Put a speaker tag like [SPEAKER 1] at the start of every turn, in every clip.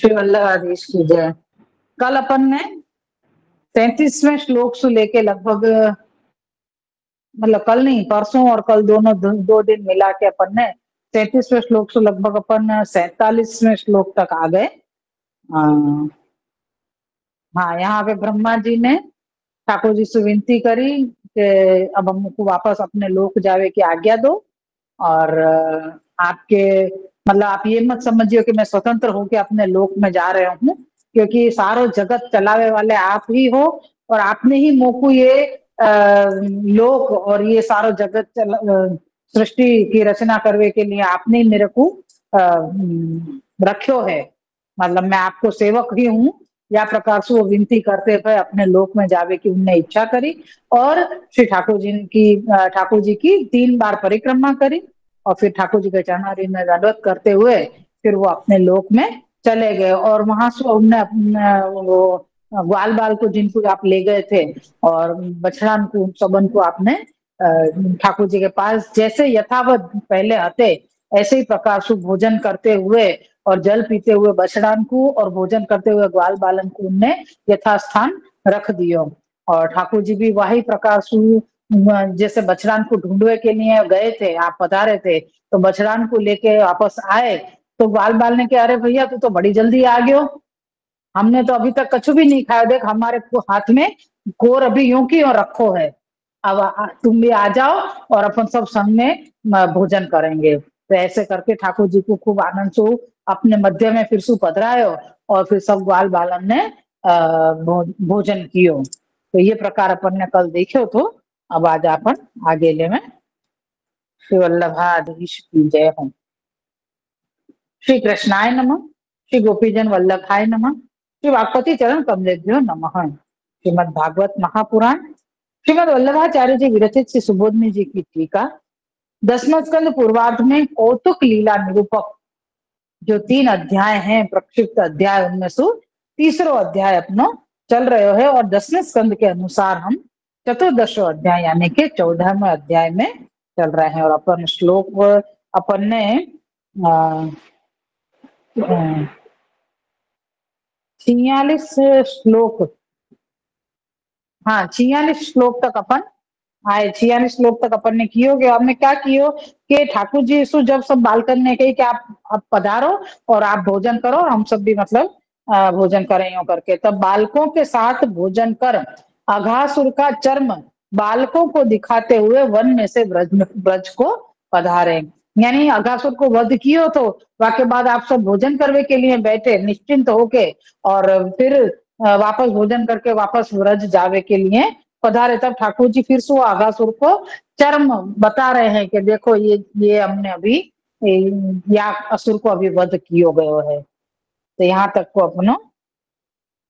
[SPEAKER 1] श्री वल्लभाधीश की जय। कल अपन ने 33वें श्लोक से लेके लगभग मतलब कल नहीं परसों और कल दोनों दो दिन मिला के अपन ने 33वें श्लोक से लगभग अपन 47वें श्लोक तक आ गए। हाँ, यहाँ पे ब्रह्मा जी ने ठाकुर जी से विनती करी कि अब हमको वापस अपने लोक जावे की आज्ञा दो और आपके मतलब आप ये मत समझिए कि मैं स्वतंत्र होकर अपने लोक में जा रहा हूँ, क्योंकि सारो जगत चलावे वाले आप ही हो और आपने ही मोकू ये लोक और ये सारो जगत सृष्टि की रचना करने के लिए आपने ही मेरे को रखो है। मतलब मैं आपको सेवक ही हूँ। या प्रकार से वो विनती करते हुए अपने लोक में जावे की उनने इच्छा करी और श्री ठाकुर जी की 3 बार परिक्रमा करी और फिर ठाकुर जी के चरणारी में दंडवत करते हुए फिर वो अपने लोक में चले गए। और वहां से उनने वो ग्वाल बाल को जिनको आप ले गए थे और बछड़ान को सबन को आपने ठाकुर जी के पास जैसे यथावत पहले आते ऐसे ही प्रकार से भोजन करते हुए और जल पीते हुए बछड़ान को और भोजन करते हुए ग्वाल बालन को उनने यथास्थान रख दियो। और ठाकुर जी भी वही प्रकार से जैसे बछड़ान को ढूंढने के लिए गए थे, आप पधारे थे तो बछड़ान को लेके वापस आए तो ग्वाल बाल ने कहा, अरे भैया तू तो बड़ी जल्दी आ गयो, हमने तो अभी तक कछु भी नहीं खाया, देख हमारे हाथ में कोर अभी यूं की और रखो है, अब तुम भी आ जाओ और अपन सब संग में भोजन करेंगे। तो ऐसे करके ठाकुर जी को खूब आनंद से अपने मध्य में फिर सु पधरायो और फिर सब ग्वाल बालन ने भोजन कियो। तो ये प्रकार अपन ने कल देखो। तो अब आज अपन आगे ले में श्री वल्लभाधीश की जय हो। श्री कृष्णाय नमः, श्री गोपीजन वल्लभाय नमः, श्री वागपति चरण कमलेभ्यो नमः। श्रीमद भागवत महापुराण श्रीमद वल्लभाचार्य जी विरचित श्री सुबोधनी जी की टीका 10वां स्कंद पूर्वार्ध में कौतुक लीला निरूपक जो 3 अध्याय हैं, प्रक्षिप्त अध्याय, उनमें से तीसरो अध्याय अपनो चल रहे है और 10वें स्कंद के अनुसार हम चतुर्दशो अध्याय यानी के 14वें अध्याय में चल रहे हैं। और अपन श्लोक अपन ने 46 श्लोक, हाँ 46 श्लोक तक अपन आए। 46 श्लोक तक अपन ने कियो कि हमने क्या कियो कि ठाकुर जी सु जब सब बालकन ने कही कि आप पधारो और आप भोजन करो और हम सब भी मतलब भोजन करें यूं करके, तब बालकों के साथ भोजन कर अघासुर का चर्म बालकों को दिखाते हुए वन में से ब्रज को पधारे। यानी अघासुर को वध कियो तो वाके बाद आप सब भोजन करने के लिए बैठे निश्चिंत होके और फिर वापस भोजन करके वापस व्रज जावे के लिए पधारे। तब ठाकुर जी फिर से अघासुर को चर्म बता रहे हैं कि देखो ये हमने अभी या असुर को अभी वध कियो गयो है। तो यहाँ तक को अपनो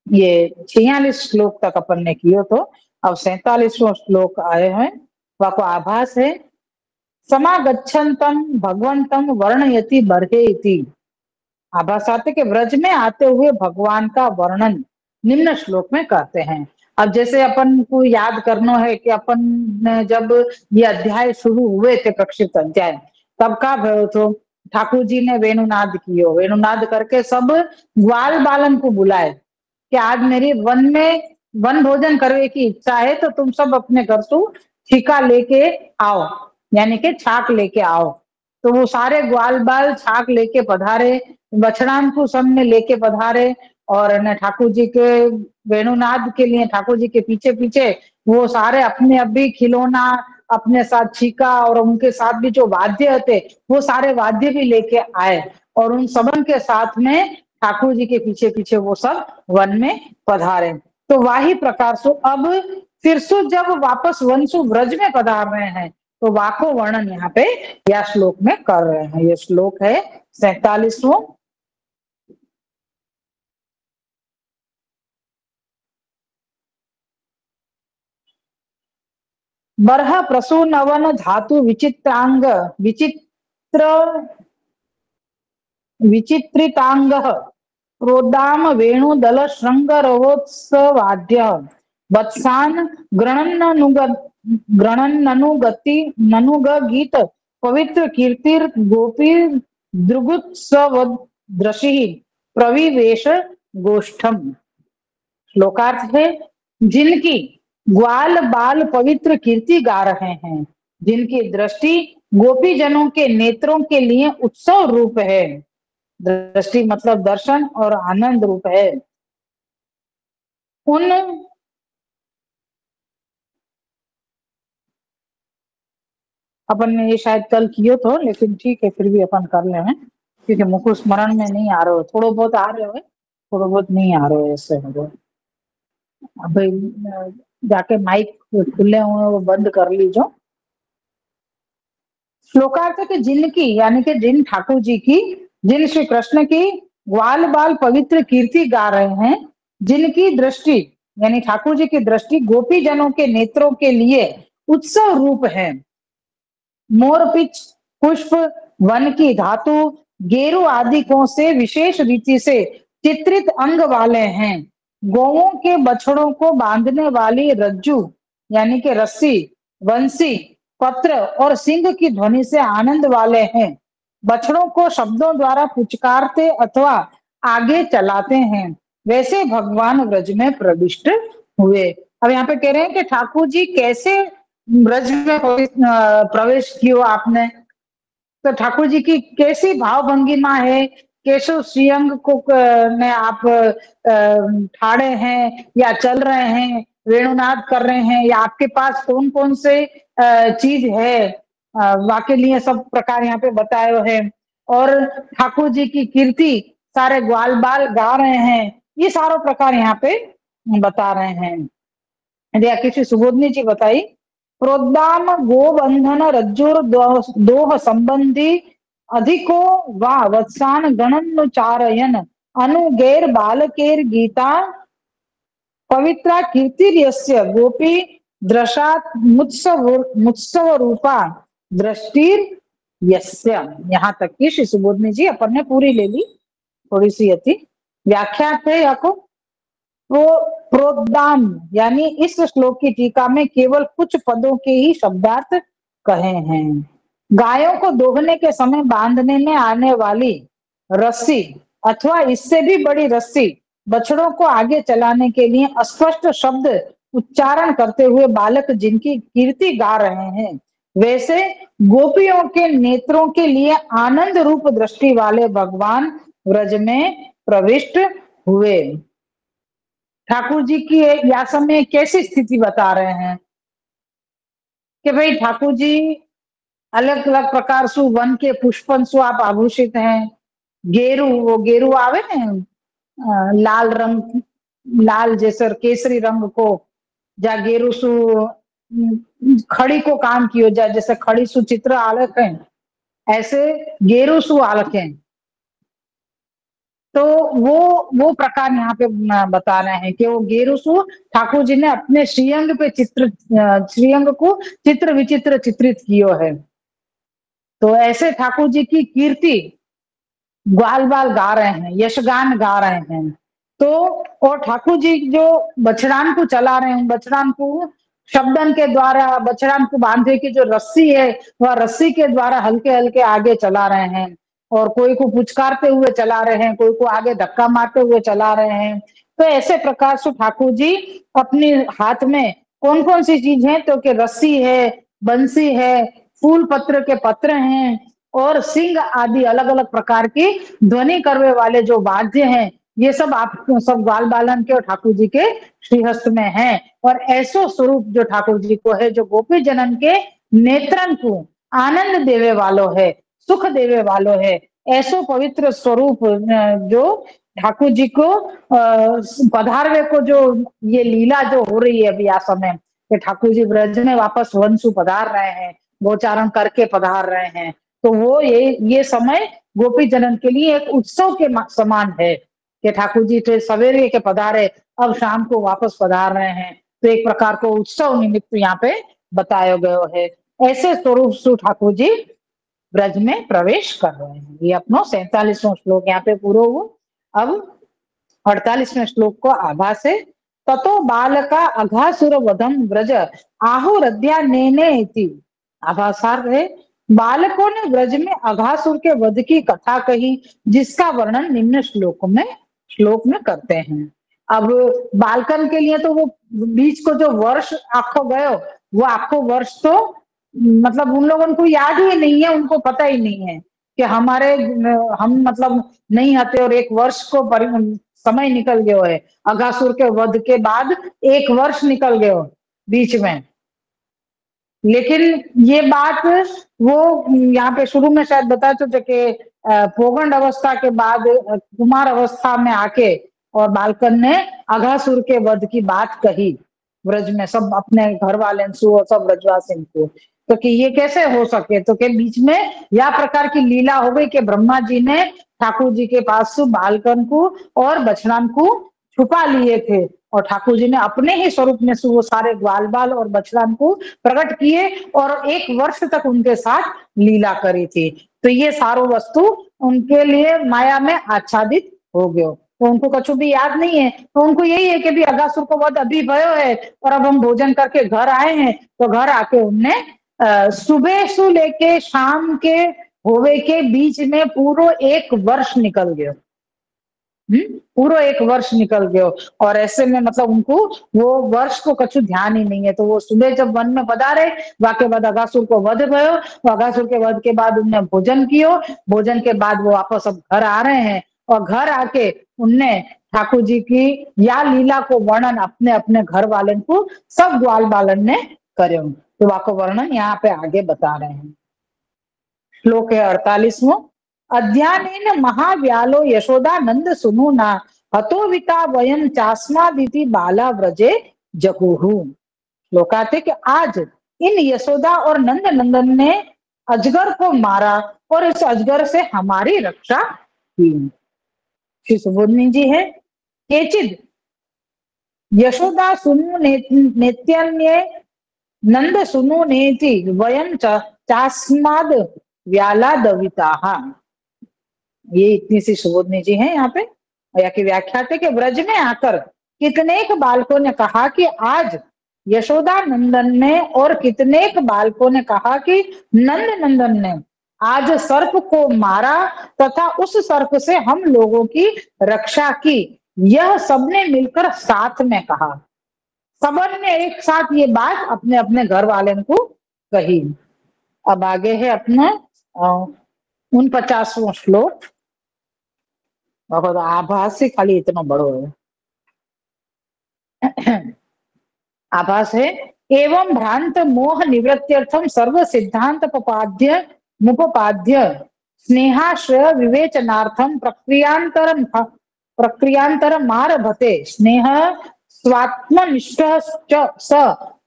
[SPEAKER 1] ये 46 श्लोक तक अपन ने कियो। तो अब 47वां श्लोक आए हैं, वाको आभास है समागच्छन्तम भगवंतम वर्णयति बर्हे इति। आभास आते कि व्रज में आते हुए भगवान का वर्णन निम्न श्लोक में करते हैं। अब जैसे अपन को याद करना है कि अपन ने जब ये अध्याय शुरू हुए थे प्रक्षिप्त अध्याय, तब का भयो तो ठाकुर जी ने वेणुनाद कियो, वेणुनाद करके सब ग्वाल बालन को बुलाए कि आज मेरी वन भोजन करने की इच्छा है तो तुम सब अपने घर से ठीका लेके आओ, यानी कि छाक लेके आओ। तो वो सारे ग्वाल बाल छाक लेके पधारे, बछड़ान को सब में लेके पधारे और न ठाकुर जी के वेणुनाद के लिए ठाकुर जी के पीछे पीछे वो सारे अपने अभी खिलौना अपने साथ छीका और उनके साथ भी जो वाद्य थे वो सारे वाद्य भी लेके आए और उन सबन के साथ में ठाकुर जी के पीछे पीछे वो सब वन में पधारे। तो वही प्रकार से अब फिर से जब वापस वन से व्रज में पधार रहे हैं तो वाको वर्णन यहाँ पे या श्लोक में कर रहे हैं। ये श्लोक है 47वां। बरह प्रसूनवन धातु विचित्रांग विचित्रितांग क्रोधाम वेणुदल श्रृंग रवोत्सवाद्य वत्सान गणन्ननुग गीत पवित्र कीर्तिर गोपी दृगुत्सव दृशि प्रविवेश गोष्ठम। श्लोकार्थ है, जिनकी ग्वाल बाल पवित्र कीर्ति गा रहे हैं, जिनकी दृष्टि गोपी जनों के नेत्रों के लिए उत्सव रूप है। दृष्टि मतलब दर्शन और आनंद रूप है। उन अपन ने ये शायद कल कियो तो, लेकिन ठीक है फिर भी अपन कर ले हैं, क्योंकि मुझको स्मरण में नहीं आ रहा हो। थोड़ा बहुत आ रहे हो, थोड़ा बहुत नहीं आ रहा हो ऐसे मुझे। अब जाके माइक खुले हुए वो बंद कर लीजो। श्लोकार्थ के जिनकी यानी कि जिन ठाकुर जी की, जिन श्री कृष्ण की ग्वाल बाल पवित्र कीर्ति गा रहे हैं, जिनकी दृष्टि यानी ठाकुर जी की दृष्टि गोपी जनों के नेत्रों के लिए उत्सव रूप है। मोर पिच पुष्प वन की धातु गेरु आदि को से विशेष रीति से चित्रित अंग वाले हैं। गौओं के बछड़ों को बांधने वाली रज्जू यानी कि रस्सी, वंशी, पत्र और सिंह की ध्वनि से आनंद वाले हैं। बछड़ों को शब्दों द्वारा पुचकारते अथवा आगे चलाते हैं, वैसे भगवान व्रज में प्रविष्ट हुए। अब यहाँ पे कह रहे हैं कि ठाकुर जी कैसे ब्रज में प्रवेश किया आपने, तो ठाकुर जी की कैसी भाव भंगिमा है, कैसे श्रीअंग को में आप ठाड़े हैं या चल रहे हैं, वेणुनाद कर रहे हैं, या आपके पास कौन कौन से चीज है, वाके लिए सब प्रकार यहाँ पे बताए हुए हैं। और ठाकुर जी की कीर्ति सारे ग्वाल बाल गा रहे हैं, ये सारा प्रकार यहाँ पे बता रहे हैं। किसी सुबोधनी जी बताई, प्रोद्दाम गोबंधन रज्जुर दोह संबंधी अधिको वा वत्सान गणनुचारयन अनुगैर बालकेर गीता पवित्रा कीर्तिर्यस्य गोपी दृशात मुत्सव रूपा दृष्टिर यस्य। यहाँ तक की श्री सुबोधनी जी अपन ने पूरी ले ली, थोड़ी सी अति व्याख्या थे या को प्रोद्दाम यानी इस श्लोक की टीका में केवल कुछ पदों के ही शब्दार्थ कहे हैं। गायों को दोहने के समय बांधने में आने वाली रस्सी अथवा इससे भी बड़ी रस्सी बछड़ों को आगे चलाने के लिए अस्पष्ट शब्द उच्चारण करते हुए बालक जिनकी कीर्ति गा रहे हैं, वैसे गोपियों के नेत्रों के लिए आनंद रूप दृष्टि वाले भगवान व्रज में प्रविष्ट हुए। ठाकुर जी की या समय कैसी स्थिति बता रहे हैं कि भाई ठाकुर जी अलग अलग प्रकार सु वन के पुष्पन सु आप आभूषित हैं। गेरू, वो गेरू आवे ने लाल रंग, लाल जैसे केसरी रंग को जा गेरू सु खड़ी को काम कियो जा, जैसे खड़ी सु चित्र आलक है, ऐसे गेरू सु आलक है। तो वो प्रकार यहाँ पे बता रहे हैं कि वो गेरुसु ठाकुर जी ने अपने श्रीअंग पे श्रीअंग को चित्र विचित्र चित्रित कियो है। तो ऐसे ठाकुर जी की कीर्ति ग्वाल बाल गा रहे हैं, यशगान गा रहे हैं। तो और ठाकुर जी जो बछड़ान को चला रहे हैं, बछड़ान को शब्दन के द्वारा, बछड़ान को बांधे की जो रस्सी है वह रस्सी के द्वारा हल्के हल्के आगे चला रहे हैं, और कोई को पुचकारते हुए चला रहे हैं, कोई को आगे धक्का मारते हुए चला रहे हैं। तो ऐसे प्रकार से ठाकुर जी अपने हाथ में कौन कौन सी चीज है, तो कि रस्सी है, बंसी है, फूल पत्र के पत्र हैं, और सिंह आदि अलग अलग प्रकार की ध्वनि करने वाले जो वाद्य हैं, ये सब आप सब ग्वाल बालन के और ठाकुर जी के श्रीहस्त में हैं। और ऐसो स्वरूप जो ठाकुर जी को है, जो गोपी जनन के नेत्रन को आनंद देवे वालो है, सुख देवे वालो है, ऐसो पवित्र स्वरूप जो ठाकुर जी को पधारवे को जो ये लीला जो हो रही है अभी आ समय कि ठाकुर जी ब्रज में वापस वंशु पधार रहे हैं, गोचारण करके पधार रहे हैं। तो वो ये समय गोपी जनन के लिए एक उत्सव के समान है कि ठाकुर जी थे सवेरे के पधारे, अब शाम को वापस पधार रहे हैं। तो एक प्रकार को उत्सव निमित्त यहाँ पे बताया गया है। ऐसे स्वरूप से ठाकुर जी ब्रज में प्रवेश कर रहे हैं। ये अपनो 47वां श्लोक यहाँ पे पूरा हुआ। अब 48वें श्लोक को आभास है, ततो बालका अघासुर वधम ब्रज आहुरद्या नेने इति। आभासार है बालकों ने ब्रज में अघासुर के वध की कथा कही, जिसका वर्णन निम्न श्लोक में करते हैं। अब बालकन के लिए तो वो बीच को जो वर्ष आखो गयो, वो आखो वर्ष तो मतलब उन लोगों को याद ही नहीं है, उनको पता ही नहीं है कि हम मतलब नहीं आते और एक वर्ष को समय निकल गयो है। अघासुर के वध के बाद एक वर्ष निकल गयो बीच में। लेकिन ये बात वो यहाँ पे शुरू में शायद बता चुके कि पौगंड अवस्था के बाद कुमार अवस्था में आके और बालकन ने अघासुर के वध की बात कही ब्रज में सब अपने घर वाले और सब ब्रजवासी को। तो कि ये कैसे हो सके, तो के बीच में यह प्रकार की लीला हो गई कि ब्रह्मा जी ने ठाकुर जी के पास बालकन को और बछड़ान को छुपा लिए थे और ठाकुर जी ने अपने ही स्वरूप में वो सारे ग्वाल बाल और बछड़ान को प्रकट किए और एक वर्ष तक उनके साथ लीला करी थी। तो ये सारो वस्तु उनके लिए माया में आच्छादित हो गयो, तो उनको कछु भी याद नहीं है। तो उनको यही है कि भी अगासुर को वध अभी भयो है और अब हम भोजन करके घर आए हैं। तो घर आके उनने सुबह से लेके शाम के होवे के बीच में पूरो एक वर्ष निकल गयो। पूरा एक वर्ष निकल गयो और ऐसे में मतलब उनको वो वर्ष को कछु ध्यान ही नहीं है। तो वो सुबह जब वन में पधारे, वाके बाद अगासुर को वध भयो, तो अगासुर के वध के बाद उनने भोजन कियो, भोजन के बाद वो वापस अब घर आ रहे हैं और घर आके उनने ठाकुर जी की या लीला को वर्णन अपने अपने घर वाले को सब ग्वाल बालन ने कर्यो। तो वाको वर्णन यहाँ पे आगे बता रहे हैं। श्लोक है 48वां। अध्यानेन महाव्यालो यशोदा नंद सुनुना हतोविता वयम चास्मादिति बाला व्रजे जगुहु। श्लोकार्थ कि आज इन यशोदा और नंद नंदन ने अजगर को मारा और इस अजगर से हमारी रक्षा की। श्री सुबोधनी जी है केचिद यशोदा सुनु नेत्यन्ये नंद सुनु नेति वयम चास्माद व्याला दविता। ये इतनी सी सुबोधनी जी है यहाँ पे या की व्याख्या थे कि ब्रज में आकर कितनेक बालकों ने कहा कि आज यशोदा नंदन ने और कितनेक बालकों ने कहा कि नंद नंदन ने आज सर्प को मारा तथा उस सर्प से हम लोगों की रक्षा की। यह सबने मिलकर साथ में कहा, सबन ने एक साथ ये बात अपने अपने घर वाले को कही। अब आगे है अपना 49वां श्लोक। बहुत आभास से खाली इतना बड़ो है। आभास है एवं भ्रांत मोह निवृत्त्यर्थम सर्व सिद्धांत मुपपाद्य स्नेहाश्रय विवेचनार्थम प्रक्रियांतरम आरभते। स्नेह स्वात्मनिष्ठ स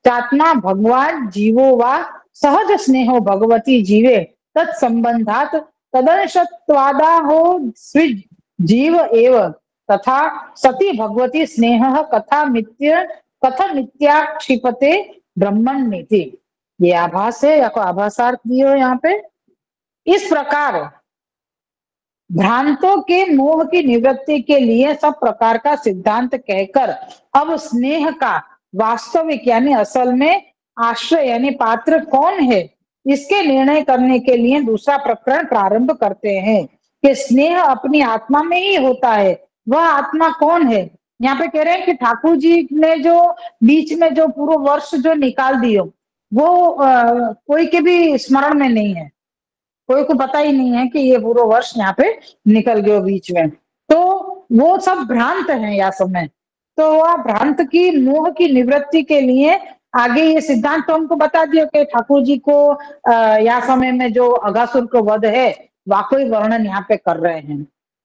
[SPEAKER 1] चात्मा भगवान जीवो वा सहज स्नेहो भगवती जीवे तत्संबंधात तदंशत्वादाहो स्विज जीव एव तथा सती भगवती स्नेह कथमित्याक्षिपते ब्रह्मण नीति। ये आभास है या को आभासार्थ दियो यहाँ पे। इस प्रकार भ्रांतों के मोह की निवृत्ति के लिए सब प्रकार का सिद्धांत कहकर अब स्नेह का वास्तविक यानी असल में आश्रय यानी पात्र कौन है, इसके निर्णय करने के लिए दूसरा प्रकरण प्रारंभ करते हैं कि स्नेह अपनी आत्मा में ही होता है। वह आत्मा कौन है? यहाँ पे कह रहे हैं कि ठाकुर जी ने जो बीच में जो पूरा वर्ष जो निकाल दियो वो कोई के भी स्मरण में नहीं है, कोई को पता ही नहीं है कि ये पूरा वर्ष यहाँ पे निकल गयो बीच में। तो वो सब भ्रांत है या समय। तो वह भ्रांत की मोह की निवृत्ति के लिए आगे ये सिद्धांत तो हमको बता दिया कि ठाकुर जी को या समय में जो अघासुर को वध है वाकई वर्णन यहाँ पे कर रहे हैं।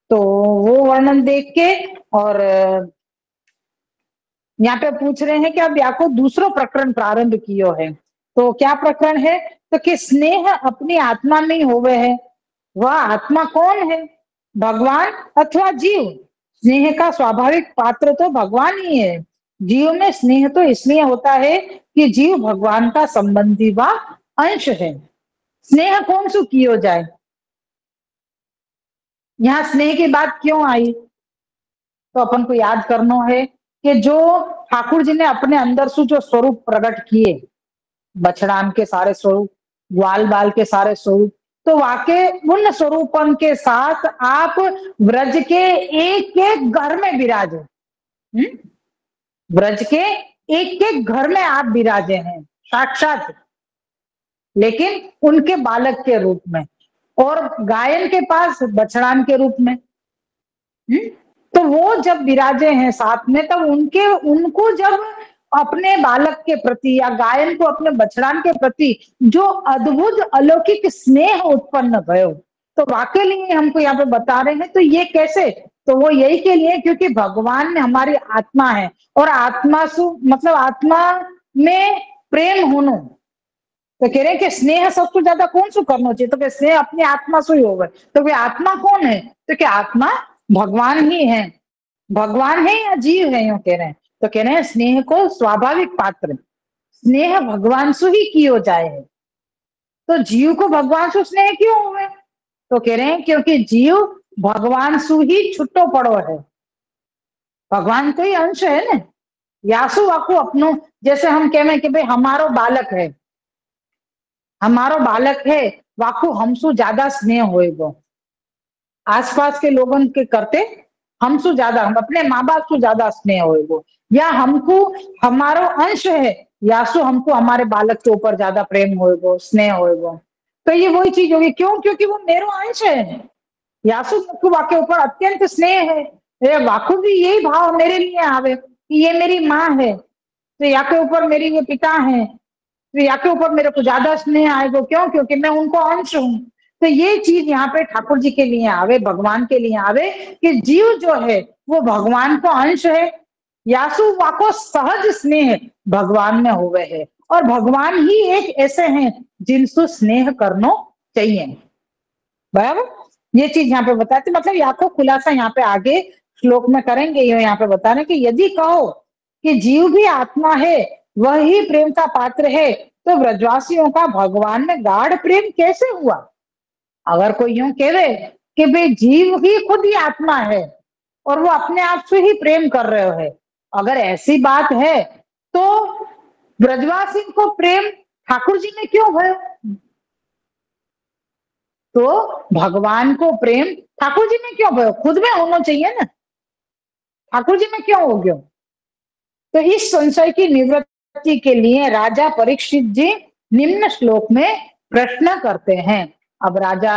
[SPEAKER 1] तो वो वर्णन देख के और यहाँ पे पूछ रहे हैं कि अब या को दूसरो प्रकरण प्रारंभ कियो है। तो क्या प्रकरण है? तो कि स्नेह अपनी आत्मा में ही होवे है। वह आत्मा कौन है? भगवान अथवा जीव? स्नेह का स्वाभाविक पात्र तो भगवान ही है। जीव में स्नेह तो इसलिए होता है कि जीव भगवान का संबंधी व अंश है। स्नेह कौन सु कियो जाए? यहाँ स्नेह की बात क्यों आई? तो अपन को याद करना है कि जो ठाकुर जी ने अपने अंदर से जो स्वरूप प्रकट किए, बछड़ान के सारे स्वरूप ग्वाल बाल के सारे स्वरूप, तो वाकई उन स्वरूपन के साथ आप ब्रज के एक एक घर में विराजे। ब्रज के एक एक घर में आप विराजे हैं साक्षात, लेकिन उनके बालक के रूप में, और गायन के पास बछड़ान के रूप में। तो वो जब विराजे हैं साथ में, तब उनके उनको जब अपने बालक के प्रति या गायन को अपने बछड़ान के प्रति जो अद्भुत अलौकिक स्नेह उत्पन्न भयो, तो वाकई लिए हमको यहाँ पे बता रहे हैं। तो ये कैसे? तो वो यही के लिए क्योंकि भगवान में हमारी आत्मा है, और आत्मा सु मतलब आत्मा में प्रेम होना, तो कह रहे हैं कि स्नेह सबसे ज्यादा कौन सु करना चाहिए, तो स्नेह अपनी आत्मा से ही होगा। तो वे आत्मा कौन है? तो क्या आत्मा भगवान ही है, भगवान है या जीव है, यूं कह रहे हैं। तो कह रहे हैं स्नेह को स्वाभाविक पात्र, स्नेह भगवान से ही कियो जाए है। तो जीव को भगवान से स्नेह क्यों हुए? तो कह रहे हैं क्योंकि जीव भगवान सु ही छुट्टो पड़ो है, भगवान का ही अंश है ना। यासु वाकु अपनो, जैसे हम कह रहे हैं कि भाई हमारो बालक है, हमारो बालक है, वाकु हमसु ज्यादा स्नेह होएगो, आसपास के लोगों के करते हमसु ज्यादा, हम अपने माँ बाप से ज्यादा स्नेह होएगो, या हमको हमारो अंश है, यासु हमको हमारे बालक के ऊपर ज्यादा प्रेम होएगो, स्नेह होएगो। तो ये वही चीज होगी, क्यों? क्योंकि वो मेरो अंश है। यासु मुक्कु वाके ऊपर अत्यंत स्नेह है, ये वाकु भी यही भाव मेरे लिए आवे कि ये मेरी माँ है, तो या के ऊपर मेरी ये पिता है, तो या के ऊपर मेरे को ज्यादा स्नेह आएगा। क्यों? क्योंकि मैं उनको अंश हूं। तो ये चीज यहाँ पे ठाकुर जी के लिए आवे, भगवान के लिए आवे कि जीव जो है वो भगवान का अंश है, यासु वाको सहज स्नेह भगवान में हुए है, और भगवान ही एक ऐसे हैं जिनसे स्नेह करना चाहिए। बराबर, ये चीज यहाँ पे बताते, मतलब यहाँ को खुलासा यहाँ पे आगे श्लोक में करेंगे। ये यहाँ पे बता रहे कि यदि कहो कि जीव भी आत्मा है, वह ही प्रेम का पात्र है, तो ब्रजवासियों का भगवान में गाढ़ प्रेम कैसे हुआ? अगर कोई यूं कहे कि भाई जीव ही खुद ही आत्मा है और वो अपने आप से ही प्रेम कर रहे है, अगर ऐसी बात है तो ब्रजवासी को प्रेम ठाकुर जी में क्यों भयो? तो भगवान को प्रेम ठाकुर जी में क्यों भयो? खुद में होना चाहिए ना, ठाकुर जी में क्यों हो गया? तो इस संशय की निवृत्ति के लिए राजा परीक्षित जी निम्न श्लोक में प्रश्न करते हैं। अब राजा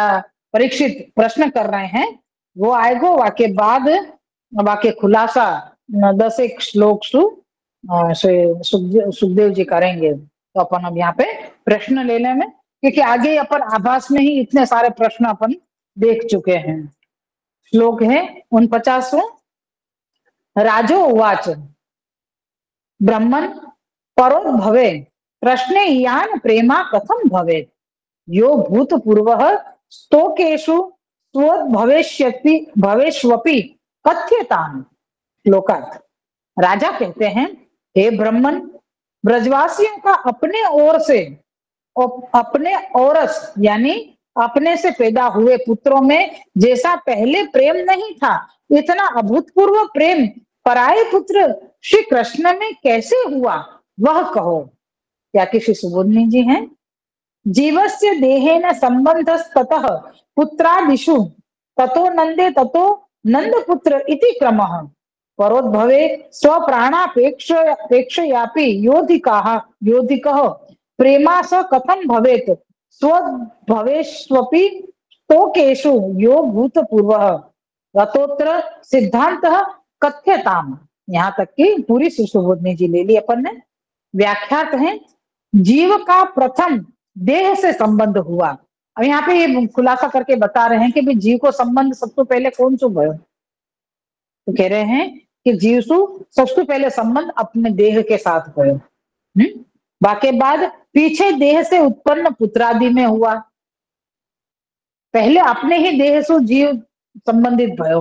[SPEAKER 1] परीक्षित प्रश्न कर रहे हैं, वो आएगो वाके बाद वाके खुलासा 10 एक श्लोक से सुखदेव जी करेंगे। तो अपन अब यहाँ पे प्रश्न लेने में, क्योंकि आगे अपन आभास में ही इतने सारे प्रश्न अपन देख चुके हैं। श्लोक है 49वां। राजो उवाच ब्रह्मन् परोद्भवे प्रश्ने यान प्रेमा कथम भवे, यो भूतपूर्वः स्तोकेषु स्वोद्भवेष्यति भवेष्वपि कथ्यताम्। श्लोकार्थ। राजा कहते हैं, हे ब्रह्मन, ब्रजवासियों का अपने ओर से, अपने औरस यानी अपने से पैदा हुए पुत्रों में जैसा पहले प्रेम नहीं था, इतना अभूतपूर्व प्रेम पराये पुत्र श्री कृष्ण में कैसे हुआ, वह कहो। क्या कि श्री सुबोधनी जी हैं, जीवस्य देहेन संबंधस्ततः पुत्रादिषु ततो नंदे ततो नंदपुत्र इति क्रमः, परोद्भवे स्वप्राणापेक्षयापि योधिकः प्रेमा स कथम भवेत्, स्वभवेष्वपि तोकेषु यो भूतपूर्वः, रतोत्र सिद्धांत कथ्यताम। यहाँ तक की पूरी सुबोधनी जी ले ली अपन ने। व्याख्यात है, जीव का प्रथम देह से संबंध हुआ। अब यहाँ पे ये खुलासा करके बता रहे हैं कि भी जीव को संबंध सबसे पहले कौन सु भयो? तो कह रहे हैं कि जीव सु सबसे पहले संबंध अपने देह के साथ भयो, बाकी बाद पीछे देह से उत्पन्न पुत्रादि में हुआ। पहले अपने ही देह से जीव संबंधित भयो,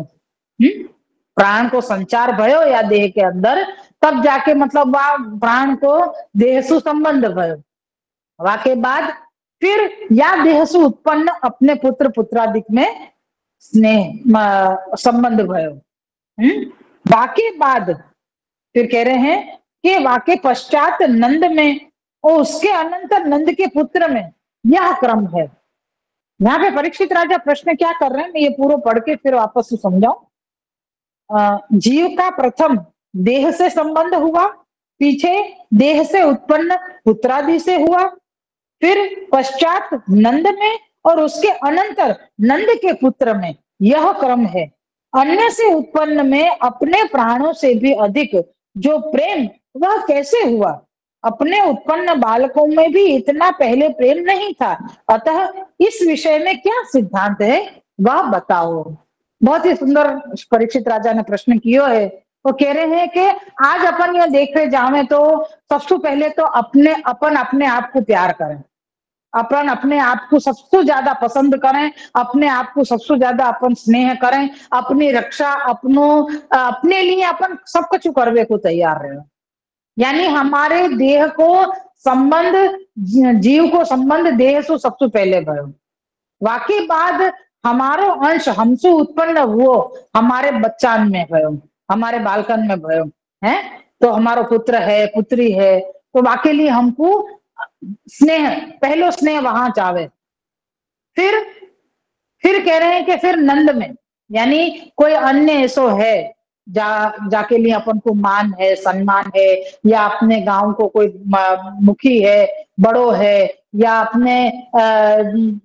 [SPEAKER 1] प्राण को संचार भयो या देह के अंदर, तब जाके मतलब वह प्राण को देह से संबंध भयो। वाके बाद फिर या देह से उत्पन्न अपने पुत्र पुत्रादिक में स्नेह संबंध भयो। बाकी बाद फिर कह रहे हैं कि वाके पश्चात नंद में और उसके अनंतर नंद के पुत्र में यह क्रम है। यहाँ पे परीक्षित राजा प्रश्न क्या कर रहे हैं, मैं ये पूरा पढ़ के फिर वापस से समझाऊं। जीव का प्रथम देह से संबंध हुआ, पीछे देह से उत्पन्न पुत्रादि से हुआ, फिर पश्चात नंद में, और उसके अनंतर नंद के पुत्र में, यह क्रम है। अन्य से उत्पन्न में अपने प्राणों से भी अधिक जो प्रेम, वह कैसे हुआ? अपने उत्पन्न बालकों में भी इतना पहले प्रेम नहीं था, अतः इस विषय में क्या सिद्धांत है, वह बताओ। बहुत ही सुंदर परीक्षित राजा ने प्रश्न किया है। वो कह रहे हैं कि आज अपन ये देखे जावे तो सबसे पहले तो अपन अपने आप को प्यार करें, अपन अपने आप को सबसे ज्यादा पसंद करें, अपने आप को सबसे ज्यादा अपन स्नेह करें, अपनी रक्षा अपने लिए अपन सब कुछ करने को तैयार रहे। यानी हमारे देह को संबंध, जीव को संबंध देह से सबसे पहले भयो, वाकई बाद हमारो अंश हमसे उत्पन्न हुओ हमारे बच्चान में भयो, हमारे बालकन में भयो है। तो हमारा पुत्र है, पुत्री है, तो वाकई लिए हमको स्नेह, पहलो स्नेह वहां चावे। फिर फिर कह रहे हैं कि फिर नंद में, यानी कोई अन्य ऐसो है जाके लिए अपन को मान है, सम्मान है, या अपने गांव को कोई मुखी है, बड़ो है, या अपने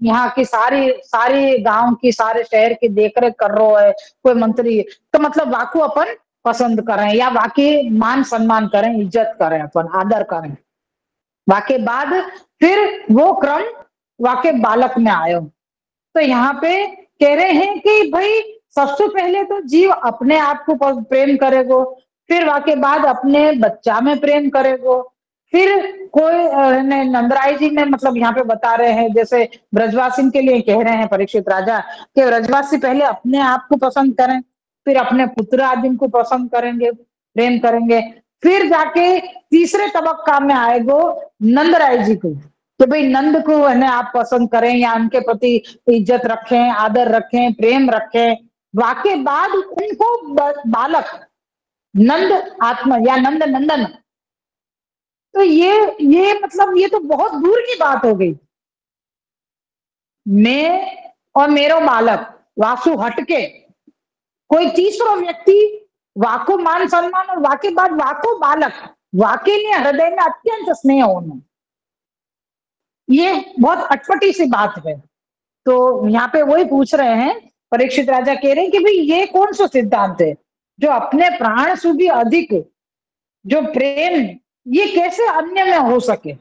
[SPEAKER 1] यहाँ की सारी सारी गांव की, सारे शहर की देखरेख कर रहा है कोई मंत्री, तो मतलब वाकू अपन पसंद करें, या वाकई मान सम्मान करें, इज्जत करें, अपन आदर करें। वाके बाद फिर वो क्रम वाके बालक में आयो। तो यहाँ पे कह रहे हैं कि भाई सबसे पहले तो जीव अपने आप को प्रेम करेगो, फिर वाके बाद अपने बच्चा में प्रेम करेगो, फिर कोई नंदराय जी ने मतलब यहाँ पे बता रहे हैं, जैसे ब्रजवासी के लिए कह रहे हैं परीक्षित राजा कि ब्रजवासी पहले अपने आप को पसंद करें, फिर अपने पुत्र आदि को पसंद करेंगे, प्रेम करेंगे, फिर जाके तीसरे तबक्का में आएगो नंद राय जी को, कि भाई नंद को है आप पसंद करें, या उनके प्रति इज्जत रखें, आदर रखें, प्रेम रखें। वाके बाद उनको बालक नंद आत्मा या नंद नंदन, तो ये मतलब ये तो बहुत दूर की बात हो गई। मैं और मेरो बालक वासु हटके कोई तीसरा व्यक्ति, वाको मान सम्मान, और वाके बाद वाको बालक, वाके लिए हृदय में अत्यंत स्नेह होना, ये बहुत अटपटी सी बात है। तो यहाँ पे वही पूछ रहे हैं, परीक्षित राजा कह रहे हैं कि भाई ये कौन सा सिद्धांत है जो अपने प्राण से भी अधिक जो प्रेम, ये कैसे अन्य में हो सके?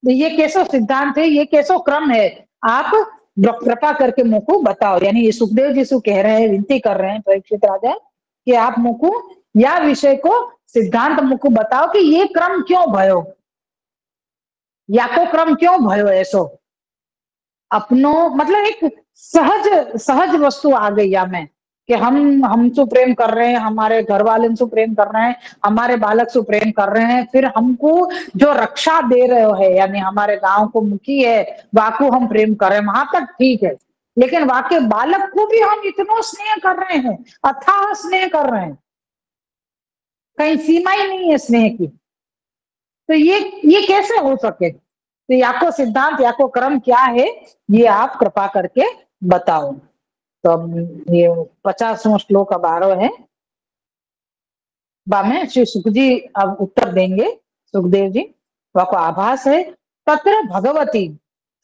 [SPEAKER 1] ये कैसा सिद्धांत है, ये कैसा क्रम है, आप कृपा करके मुझको बताओ। यानी ये सुखदेव जी से कह रहे हैं, विनती कर रहे हैं परीक्षित राजा कि आप मुझको या विषय को सिद्धांत मुझको बताओ कि ये क्रम क्यों भयो, या को क्रम क्यों भयो ऐसो। अपनो मतलब एक सहज सहज वस्तु आ गई या में कि हम से प्रेम कर रहे हैं, हमारे घर वाले से प्रेम कर रहे हैं, हमारे बालक से प्रेम कर रहे हैं, फिर हमको जो रक्षा दे रहे हो है, यानी हमारे गांव को मुखी है, वाको हम प्रेम कर रहे हैं, वहां तक ठीक है। लेकिन वाके बालक को भी हम इतना स्नेह कर रहे हैं, अथाह स्नेह कर रहे हैं, कहीं सीमा ही नहीं है स्नेह की। तो ये कैसे हो सके? तो याको सिद्धांत, याको क्रम क्या है, ये आप कृपा करके बताओ। तो अब ये 50वां श्लोक अब आ रहा है, में श्री सुख जी अब उत्तर देंगे, सुखदेव जी। वह आभास है, तत्र भगवती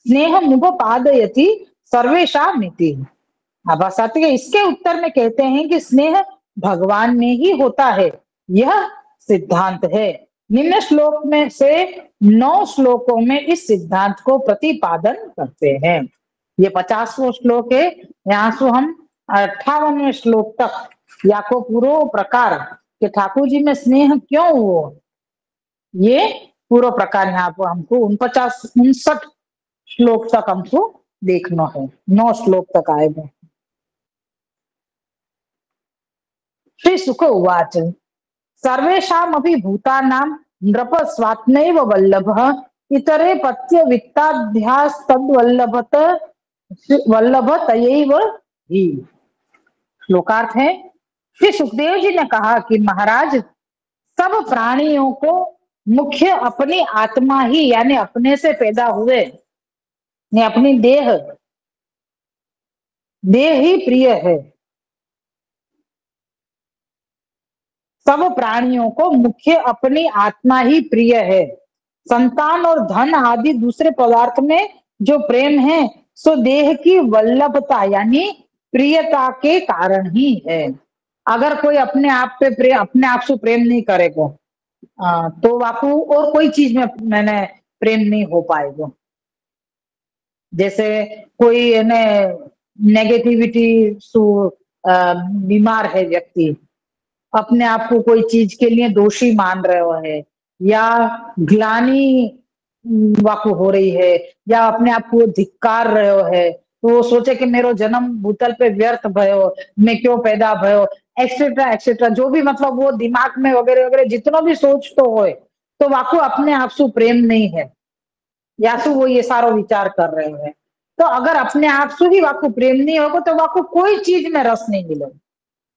[SPEAKER 1] स्नेह मुभ पादयति सर्वेशा मिति। आभास आती है, इसके उत्तर में कहते हैं कि स्नेह भगवान में ही होता है, यह सिद्धांत है। निम्न श्लोक में से 9 श्लोकों में इस सिद्धांत को प्रतिपादन करते हैं। ये 50वां श्लोक है, यहाँ से हम 58वें श्लोक तक या को पूर्व प्रकार कि ठाकुर जी में स्नेह क्यों हुआ, ये पूर्व प्रकार यहाँ पर हमको 59 श्लोक तक हमको देखना है। 9 श्लोक तक आएगा। श्री सुख उवाच सर्वेषामपि भूतानां नृप स्वात्मैव वल्लभः इतरे पत्य वित्ताध्यास्तद्वल्लभत वल्लभतयैव ही। श्लोकार्थ है, श्री सुखदेव जी ने कहा कि महाराज सब प्राणियों को मुख्य अपनी आत्मा ही, यानी अपने से पैदा हुए, ने अपनी देह, देह ही प्रिय है। सब प्राणियों को मुख्य अपनी आत्मा ही प्रिय है। संतान और धन आदि दूसरे पदार्थ में जो प्रेम है, सो देह की वल्लभता यानी प्रियता के कारण ही है। अगर कोई अपने आप पे अपने आप से प्रेम नहीं करेगा, तो वाकू और कोई चीज में मैंने प्रेम नहीं हो पाएगा। जैसे कोई ने नेगेटिविटी सु बीमार है व्यक्ति, अपने आप को कोई चीज के लिए दोषी मान रहे है, या ग्लानी वाकु हो रही है, या अपने आप को धिक्कार रहे है, तो वो सोचे कि मेरो जन्म भूतल पे व्यर्थ भयो, मैं क्यों पैदा भयो, एक्सेट्रा एक्सेट्रा, जो भी मतलब वो दिमाग में वगैरह वगैरह जितना भी सोच तो होए, तो वाकु अपने आप से प्रेम नहीं है, या तो वो ये सारो विचार कर रहे हैं। तो अगर अपने आप से ही वाकु प्रेम नहीं होगा, तो वाकु कोई चीज में रस नहीं मिलेगा।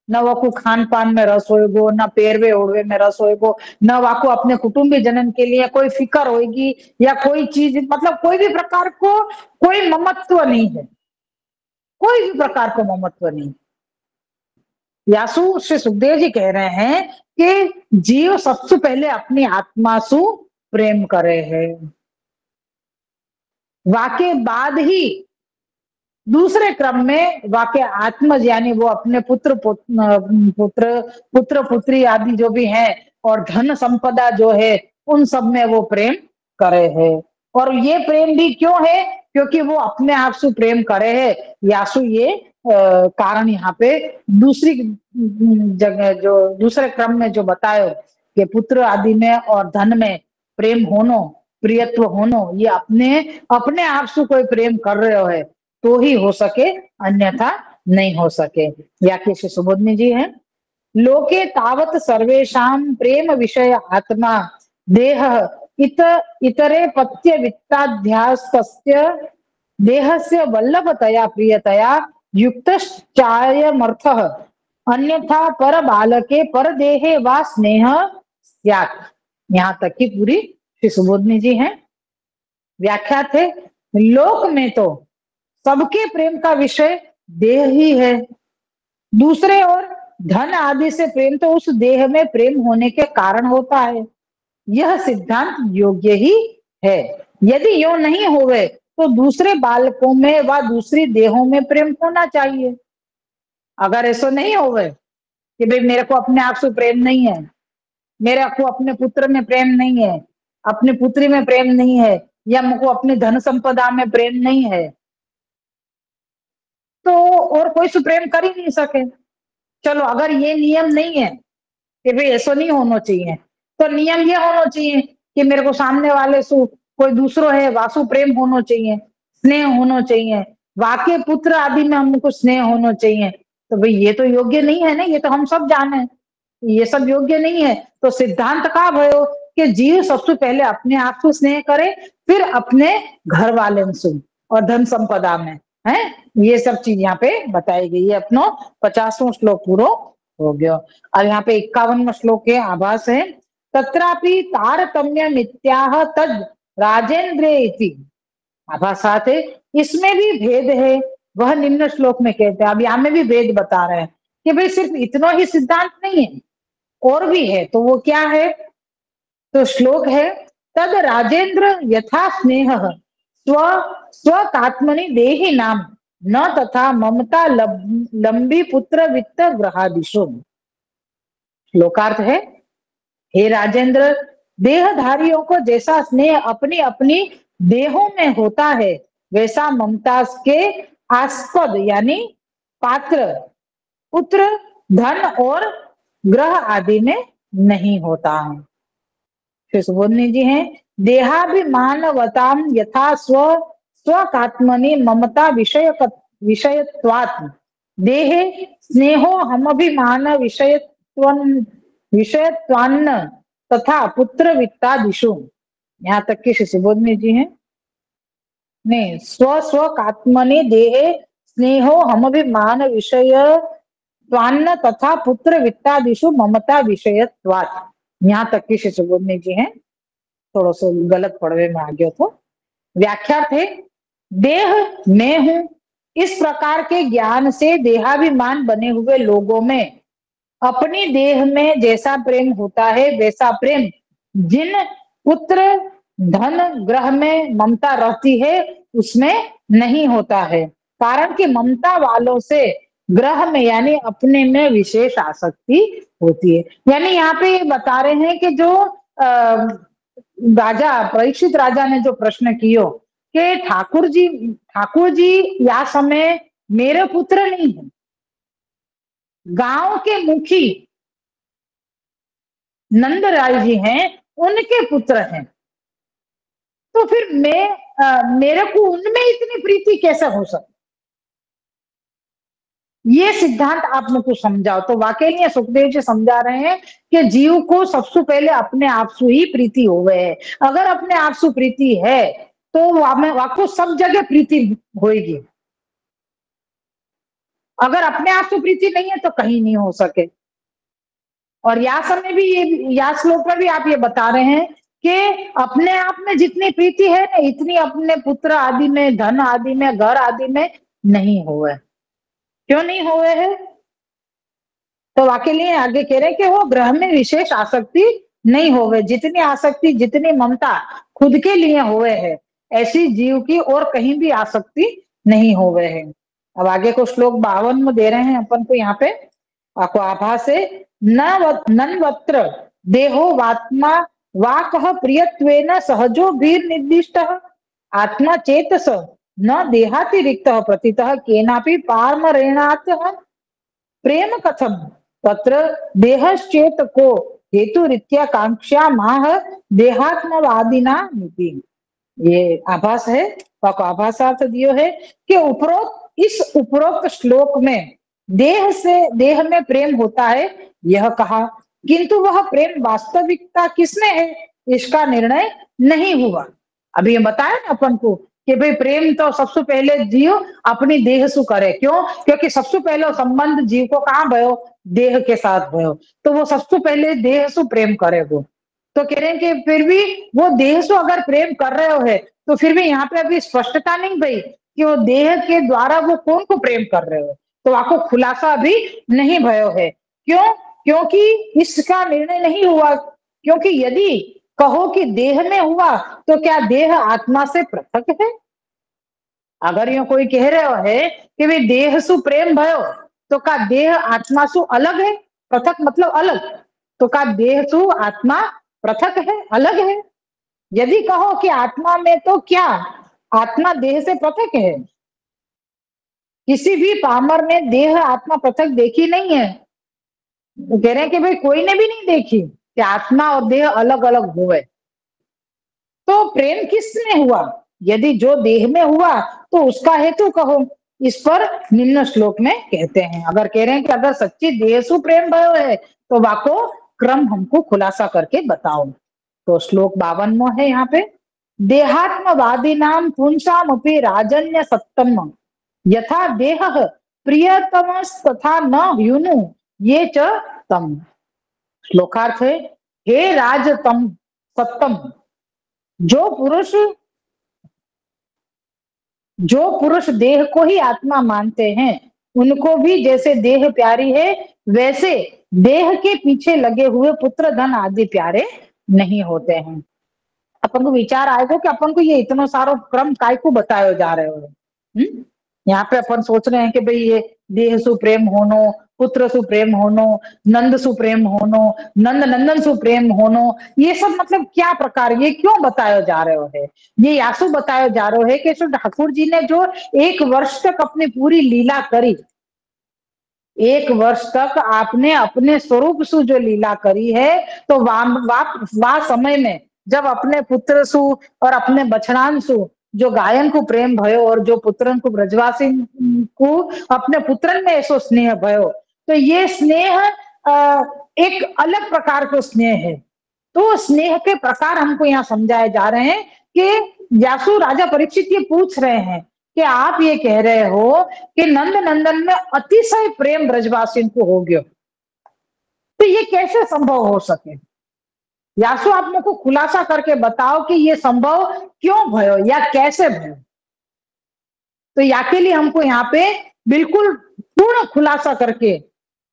[SPEAKER 1] न वाकू खान पान में रस होएगो, न पेरवे ओढ़वे में रस होएगो, न वाकू अपने कुटुंबी जनन के लिए कोई फिकर होगी, या कोई चीज मतलब कोई भी प्रकार को कोई ममत्व नहीं है, कोई भी प्रकार को ममत्व नहीं। यासु श्री सुखदेव जी कह रहे हैं कि जीव सबसे पहले अपनी आत्मा सु प्रेम करे है, वाके बाद ही दूसरे क्रम में वाक्य आत्मज यानी वो अपने पुत्र पुत्री आदि जो भी हैं, और धन संपदा जो है, उन सब में वो प्रेम करे है। और ये प्रेम भी क्यों है? क्योंकि वो अपने आप से प्रेम करे है। यासु ये कारण यहाँ पे दूसरी जगह जो दूसरे क्रम में जो बतायो कि पुत्र आदि में और धन में प्रेम होनो, प्रियत्व होनो, ये अपने अपने आप से कोई प्रेम कर रहे है तो ही हो सके, अन्यथा नहीं हो सके। व्याख्या श्री सुबोधनी जी है, लोके तावत सर्वेशाम प्रेम विषय आत्मा देह इत इतरे पत्य वित्ताध्यास्तस्य देहस्य वल्लभतया प्रियतया युक्तश्चायमर्थः अन्यथा पर बालके पर देहे वा स्नेह स्यात्। यहाँ तक की पूरी श्री सुबोधनी जी है व्याख्या थे। लोक में तो सबके प्रेम का विषय देह ही है, दूसरे और धन आदि से प्रेम तो उस देह में प्रेम होने के कारण होता है। यह सिद्धांत योग्य ही है। यदि यो नहीं होवे तो दूसरे बालकों में व दूसरी देहों में प्रेम होना चाहिए। अगर ऐसा नहीं होवे कि भाई मेरे को अपने आप से प्रेम नहीं है, मेरे को अपने पुत्र में प्रेम नहीं है, अपनी पुत्री में प्रेम नहीं है, या मुझको अपनी धन संपदा में प्रेम नहीं है, तो और कोई सुप्रेम कर ही नहीं सके। चलो अगर ये नियम नहीं है कि भाई ऐसा नहीं होना चाहिए, तो नियम ये होना चाहिए कि मेरे को सामने वाले सु कोई दूसरो है वासु प्रेम होना चाहिए, स्नेह होना चाहिए, वाक्य पुत्र आदि में हमको स्नेह होना चाहिए। तो भाई ये तो योग्य नहीं है ना, ये तो हम सब जाने ये सब योग्य नहीं है। तो सिद्धांत का भयो कि जीव सबसे पहले अपने आप को स्नेह करे, फिर अपने घर वाले से और धन संपदा में है। ये सब चीज यहाँ पे बताई गई है। अपनो 50वां श्लोक पूरा हो गया। और यहाँ पे 51वां श्लोक के आभास है, तत्रापि तारतम्य मित्याह तद राजेंद्रे इति। आभासात है, इसमें भी भेद है, वह निम्न श्लोक में कहते हैं। अब यहाँ में भी भेद बता रहे हैं कि भाई सिर्फ इतना ही सिद्धांत नहीं है, और भी है। तो वो क्या है? तो श्लोक है, तद राजेंद्र यथा स्नेह स्व स्वकात्मनि देहि नाम न तथा ममता लंबी पुत्र वित्त ग्रहादिशु। श्लोकार्थ है, हे राजेंद्र, देहधारियों को जैसा स्नेह अपनी अपनी देहों में होता है, वैसा ममता के आस्पद यानी पात्र, पुत्र, धन और ग्रह आदि में नहीं होता है। श्री सुबोधनी जी हैं, देहाभिमानवताम यथा स्वकात्मनि ममता विषयत्वात् देहे स्नेहो हमभिमान विषयत्वान्न तथा पुत्र वित्तादिषु। यहाँ तक कि श्री सुबोधनी जी हैं, नहीं, स्वकात्मनि देहे स्नेहो हमभिमान विषयत्वान्न तथा पुत्र वित्तादिषु ममता विषयत्वात्। यहाँ तक की श्री सुबोधनी जी हैं। थोड़ा सा गलत पढ़वे में आ गयो तो। व्याख्या थे, देह मैं हूं, इस प्रकार के ज्ञान से देहाभिमान बने हुए लोगों में अपनी देह में जैसा प्रेम होता है वैसा प्रेम जिन पुत्र धन ग्रह में ममता रहती है उसमें नहीं होता है। कारण कि ममता वालों से ग्रह में यानी अपने में विशेष आसक्ति होती है। यानी यहाँ पे ये बता रहे हैं कि जो राजा परीक्षित राजा ने जो प्रश्न कियो कि ठाकुर जी या समय मेरे पुत्र नहीं है, गांव के मुखी नंदराय जी हैं, उनके पुत्र हैं, तो फिर मेरे को उनमें इतनी प्रीति कैसे हो सकती? ये सिद्धांत आप मेरे को समझाओ। तो वाकई में सुखदेव जी समझा रहे हैं कि जीव को सबसे पहले अपने आप से ही प्रीति हो गए है। अगर अपने आप से प्रीति है तो वाको सब जगह प्रीति होगी। अगर अपने आप से प्रीति नहीं है तो कहीं नहीं हो सके। और या समय भी ये या श्लोक में भी आप ये बता रहे हैं कि अपने आप में जितनी प्रीति है ना इतनी अपने पुत्र आदि में, धन आदि में, घर आदि में नहीं हुए। क्यों नहीं हुए हैं? तो वाकई लिए आगे कह रहे हैं कि वो ग्रह में विशेष आसक्ति नहीं होवे, जितनी आसक्ति जितनी ममता खुद के लिए हुए है ऐसी जीव की और कहीं भी आसक्ति नहीं होवे है। अब आगे को श्लोक 52 में दे रहे हैं अपन को यहाँ पे आपको आभास है, नन्वत्र देहो वात्मा वाकः प्रियत्वेन सहजो भीर निर्दिष्ट आत्मा चेतस न देहातिरिक्त प्रतितः केनापि पारमरेणात् प्रेम कथम तत्र देहश्चेत को हेतु रीत्या कांक्षा माह देहात्मवादिना नीति। ये आभास है, आभासार्थ दियो है कि उपरोक्त श्लोक में देह में प्रेम होता है यह कहा, किंतु वह प्रेम वास्तविकता किसमें है इसका निर्णय नहीं हुआ। अभी ये बताया ना अपन को कि भाई प्रेम तो सबसे पहले जीव अपनी देह सु करे। क्यों? क्योंकि सबसे पहले संबंध जीव को कहाँ भयो? देह के साथ भयो। तो वो सबसे पहले देह सु प्रेम करे वो। तो कह रहे हैं कि फिर भी वो देह से अगर प्रेम कर रहे हो है तो फिर भी यहाँ पे अभी स्पष्टता नहीं भाई कि वो देह के द्वारा वो कौन को प्रेम कर रहे हो। तो आपको खुलासा अभी नहीं भयो है। क्यों? क्योंकि इसका निर्णय नहीं हुआ। क्योंकि यदि कहो कि देह में हुआ तो क्या देह आत्मा से पृथक है? अगर यो कोई कह रहे हो है कि भाई देह सु प्रेम भयो तो का देह आत्मा सु अलग है? पृथक मतलब अलग। तो का देह सु आत्मा पृथक है, अलग है? यदि कहो कि आत्मा में तो क्या आत्मा देह से पृथक है? किसी भी पामर ने देह आत्मा पृथक देखी नहीं है। तो कह रहे हैं कि भाई कोई ने भी नहीं देखी कि आत्मा और देह अलग अलग हुए। तो प्रेम किसमें हुआ? यदि जो देह में हुआ तो उसका हेतु कहो। इस पर निम्न श्लोक में कहते हैं, अगर कह रहे हैं कि अगर सच्ची देह सु प्रेम भयो है तो वाको क्रम हमको खुलासा करके बताओ। तो श्लोक 52 में है यहाँ पे, देहात्मवादी नाम पुंसाम अपि राजन्य सत्तम यथा देह प्रियतम तथा न ह्युनु ये च तम। श्लोकार्थ है, हे राजतम सत्तम, जो पुरुष देह को ही आत्मा मानते हैं उनको भी जैसे देह प्यारी है वैसे देह के पीछे लगे हुए पुत्र धन आदि प्यारे नहीं होते हैं। अपन को विचार आएगा कि अपन को ये इतना सारा क्रम काय को बताया जा रहे हो। यहाँ पे अपन सोच रहे हैं कि भाई ये देह सुप्रेम होनो, पुत्र सुप्रेम होनो, नंद सुप्रेम होनो, नंद नंदन सुप्रेम होनो, ये सब मतलब क्या प्रकार, ये क्यों बताया जा रहे हो है? ये यासु बताया जा रहे है कि ठाकुर जी ने जो 1 वर्ष तक अपनी पूरी लीला करी, 1 वर्ष तक आपने अपने स्वरूप सु जो लीला करी है, तो वा समय में जब अपने पुत्र सु और अपने बछड़ान सु जो गायन को प्रेम भयो और जो पुत्रन को ब्रजवासी को अपने पुत्रन में ऐसो स्नेह भयो, तो ये स्नेह एक अलग प्रकार का स्नेह है। तो स्नेह के प्रकार हमको यहाँ समझाए जा रहे हैं कि यासु राजा परीक्षित ये पूछ रहे हैं कि आप ये कह रहे हो कि नंद नंदन में अतिशय प्रेम ब्रजवासी को हो गया, तो ये कैसे संभव हो सके? यासु आप मेरे को खुलासा करके बताओ कि ये संभव क्यों भयो या कैसे भयो। तो या के लिए हमको यहाँ पे बिल्कुल पूर्ण खुलासा करके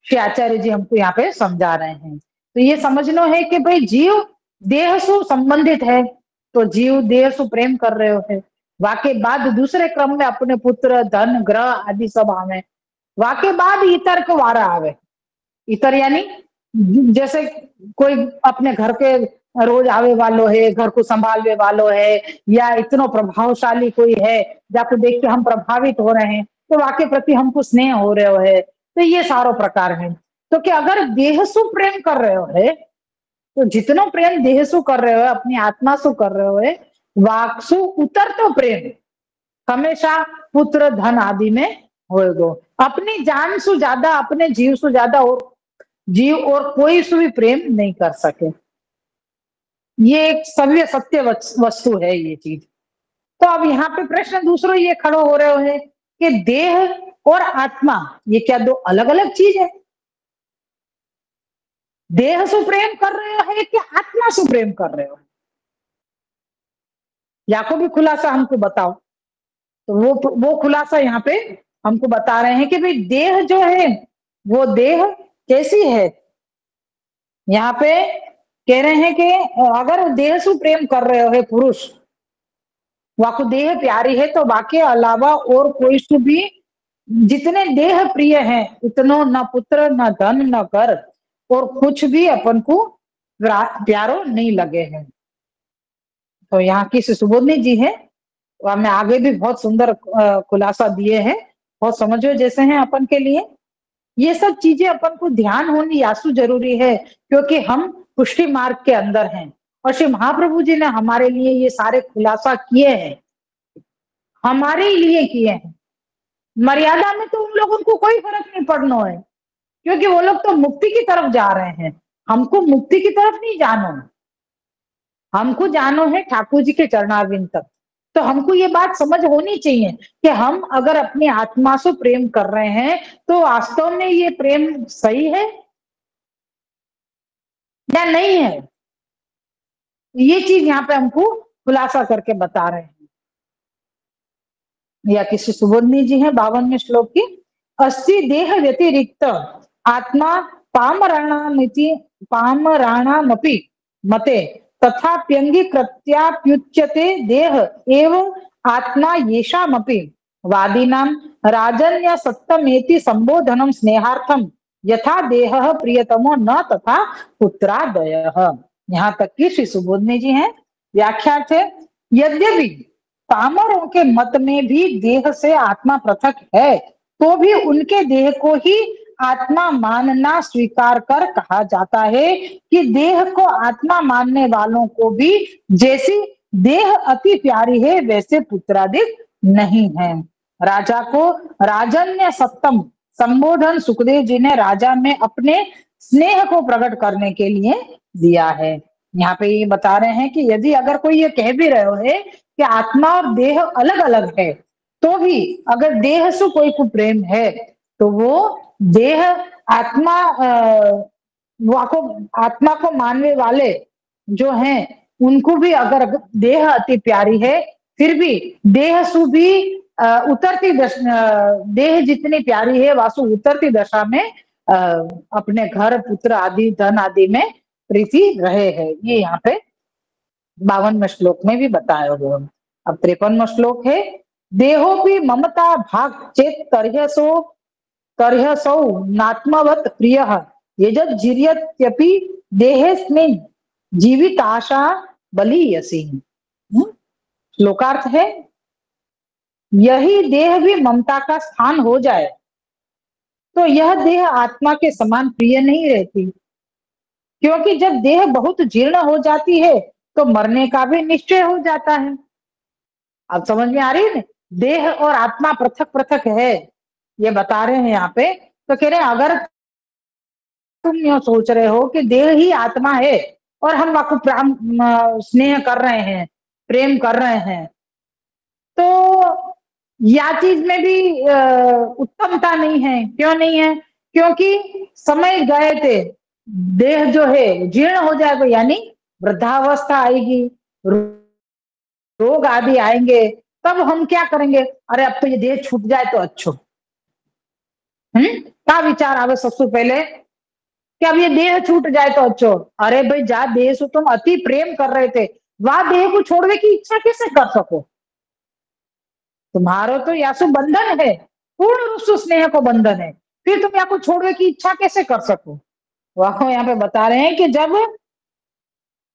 [SPEAKER 1] श्री आचार्य जी हमको यहाँ पे समझा रहे हैं। तो ये समझना है कि भाई जीव देह से संबंधित है, तो जीव देह से प्रेम कर रहे हो है। वाके बाद दूसरे क्रम में अपने पुत्र धन ग्रह आदि सब आवे। वाके बाद इतर को वारा आवे। इतर यानी जैसे कोई अपने घर के रोज आवे वालो है, घर को संभालने वालो है, या इतना प्रभावशाली कोई है जाको देख के हम प्रभावित हो रहे हैं, तो वाके प्रति हमको स्नेह हो रहे है। तो ये सारो प्रकार है। तो कि अगर देह सु प्रेम कर रहे हो है, तो जितना प्रेम देह सु कर रहे हो अपनी आत्मा सु कर रहे हो है, वाक्सु उतर तो प्रेम हमेशा पुत्र धन आदि में होएगो। अपनी जान सु ज्यादा अपने जीव सु ज्यादा और जीव और कोई से भी प्रेम नहीं कर सके। ये एक सव्य सत्य वस्तु है ये चीज। तो अब यहाँ पे प्रश्न दूसरा ये खड़ो हो रहे है कि देह और आत्मा ये क्या दो अलग अलग चीज है? देह से प्रेम कर रहे हो है कि आत्मा से प्रेम कर रहे हो? या को भी खुलासा हमको बताओ। तो वो खुलासा यहाँ पे हमको बता रहे हैं कि भाई देह जो है वो देह कैसी है। यहाँ पे कह रहे हैं कि अगर देह से प्रेम कर रहे हो है पुरुष, वाको देह प्यारी है, तो वाके अलावा और कोई से भी जितने देह प्रिय हैं इतनो न पुत्र न धन न कर और कुछ भी अपन को प्यारो नहीं लगे हैं। तो यहाँ की सुबोधनी जी है, हमें आगे भी बहुत सुंदर खुलासा दिए हैं, बहुत समझो जैसे हैं अपन के लिए। ये सब चीजें अपन को ध्यान होनी यासु जरूरी है, क्योंकि हम पुष्टि मार्ग के अंदर हैं और श्री महाप्रभु जी ने हमारे लिए ये सारे खुलासा किए हैं, हमारे लिए किए हैं। मर्यादा में तो उन लोगों को कोई फर्क नहीं पड़ना है, क्योंकि वो लोग तो मुक्ति की तरफ जा रहे हैं। हमको मुक्ति की तरफ नहीं जाना है, हमको जानो है ठाकुर जी के चरणारविंद तक। तो हमको ये बात समझ होनी चाहिए कि हम अगर अपनी आत्मा से प्रेम कर रहे हैं तो वास्तव में ये प्रेम सही है या नहीं है। ये चीज यहाँ पे हमको खुलासा करके बता रहे हैं। या किसी सुबोधनी जी हैं 52वें श्लोक की। अस्ति देह व्यतिरिक्त आत्मा पामराणामिति पामराणामपि मते तथाप्यंगीकृत्याप्युच्यते देह एव आत्मा येषामपि वादिनां राजन्य सत्तमेति संबोधनम स्नेहार्थम यथा देह प्रियतमो न तथा पुत्रादयः। यहाँ तक की श्री सुबोधनी जी हैं। व्याख्या थे, यद्यपि पामरों के मत में भी देह से आत्मा पृथक है, तो भी उनके देह को ही आत्मा मानना स्वीकार कर कहा जाता है कि देह को आत्मा मानने वालों को भी जैसी देह अति प्यारी है वैसे पुत्रादिक नहीं है। राजा को राजन्य सत्तम संबोधन सुखदेव जी ने राजा में अपने स्नेह को प्रकट करने के लिए दिया है। यहाँ पे ये बता रहे हैं कि यदि अगर कोई ये कह भी रहे हो है कि आत्मा और देह अलग अलग है, तो भी अगर देह से कोई को प्रेम है तो वो देह आत्मा को आत्मा को मानने वाले जो हैं उनको भी अगर देह अति प्यारी है, फिर भी देह सु भी उतरती देह जितनी प्यारी है वासु उतरती दशा में अपने घर पुत्र आदि धन आदि में प्रीति रहे है। ये यहाँ पे 52वें श्लोक में भी बताया हुआ। अब 53वां श्लोक है, देहोपि ममता भाग चेत तरह्यसौ नात्मवत प्रिय यजत जीर्यत्यपि देहेस्मिन् जीवित आशा बलीयसी। श्लोकार्थ है, यही देह भी ममता का स्थान हो जाए तो यह देह आत्मा के समान प्रिय नहीं रहती, क्योंकि जब देह बहुत जीर्ण हो जाती है तो मरने का भी निश्चय हो जाता है। अब समझ में आ रही है? देह और आत्मा पृथक पृथक है, ये बता रहे हैं यहाँ पे। तो कह रहे हैं अगर तुम यह सोच रहे हो कि देह ही आत्मा है और हम आपको स्नेह कर रहे हैं, प्रेम कर रहे हैं, तो या चीज में भी उत्तमता नहीं है। क्यों नहीं है? क्योंकि समय गए थे, देह जो है जीर्ण हो जाएगा, यानी वृद्धावस्था आएगी, रोग आदि आएंगे, तब हम क्या करेंगे? अरे अब तो ये देह छूट जाए तो अच्छो। क्या विचार आवे सबसे पहले कि अब ये देह छूट जाए तो अच्छो। अरे भाई, जा देह से तुम अति प्रेम कर रहे थे, वह देह को छोड़ने की इच्छा कैसे कर सको? तुम्हारो तो यासु बंधन है, पूर्ण रूप से स्नेह को बंधन है, फिर तुम यहाँ को छोड़ने की इच्छा कैसे कर सको? वह यहाँ पे बता रहे हैं कि जब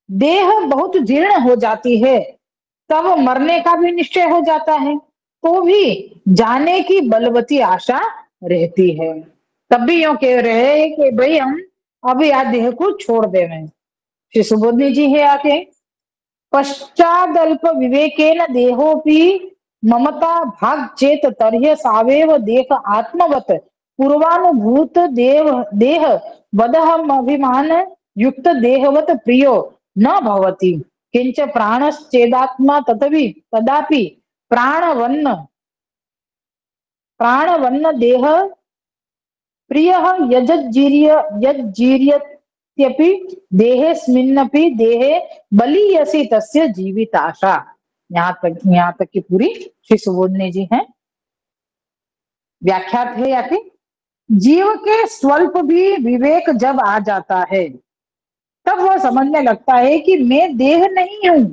[SPEAKER 1] देह बहुत जीर्ण हो जाती है, तब मरने का भी निश्चय हो जाता है, तो भी जाने की बलवती आशा रहती है। तब भी यूं कह रहे हैं कि भाई हम अब यह देह को छोड़ देवे। श्री सुबोधनी जी है आके, पश्चादल्प विवेकेन देहोपि ममता भाग चेत तर्ह्य सावेव देह आत्मवत पूर्वानुभूत देह वदहम अभिमान युक्त देहवत प्रियो न भवति किंच प्राणश्चेदात्मा तथापि तदापि प्राणवन्न देह प्रिय यज्जीर्यत्यपि देहेस्मिन्नपि देहे बलीयसी तस्य जीविताशा। यहाँ तक की पूरी श्री सुबोधनी जी हैं। व्याख्यात है या कि जीव के स्वल्प भी विवेक जब आ जाता है, तब वह समझने लगता है कि मैं देह नहीं हूं,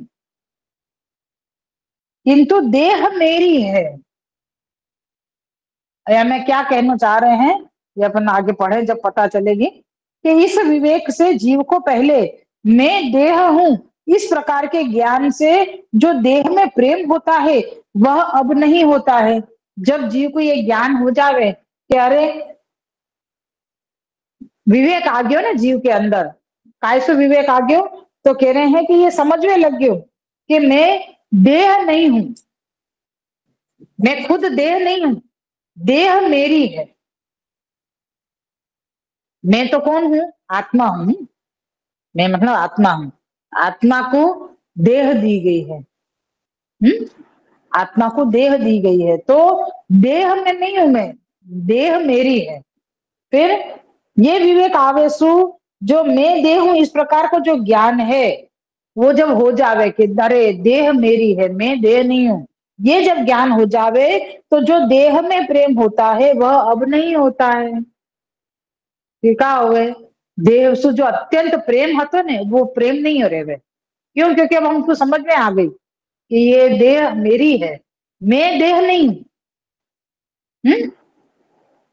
[SPEAKER 1] किंतु देह मेरी है। या मैं क्या कहना चाह रहे हैं, ये अपन आगे पढ़े जब पता चलेगी कि इस विवेक से जीव को पहले मैं देह हूं इस प्रकार के ज्ञान से जो देह में प्रेम होता है वह अब नहीं होता है। जब जीव को ये ज्ञान हो जावे कि अरे, विवेक आ गयो ना जीव के अंदर, कैसे विवेक आ गयो? तो कह रहे हैं कि ये समझने लग गयो कि मैं देह नहीं हूं, मैं खुद देह नहीं हूं, देह मेरी है। मैं तो कौन हूं? आत्मा हूं। मैं मतलब आत्मा हूं, आत्मा को देह दी गई है। आत्मा को देह दी गई है, तो देह में नहीं हूं मैं, देह मेरी है। फिर ये विवेक आवेशु जो मैं देह हूं इस प्रकार को जो ज्ञान है वो जब हो जावे कि अरे देह मेरी है, मैं देह नहीं हूं, ये जब ज्ञान हो जावे तो जो देह में प्रेम होता है वह अब नहीं होता है। क्या हो गए? देह से जो अत्यंत प्रेम હતો ने वो प्रेम नहीं हो रहे। क्यों? क्योंकि अब हमको समझ में आ गई कि ये देह मेरी है, मैं देह नहीं हूं।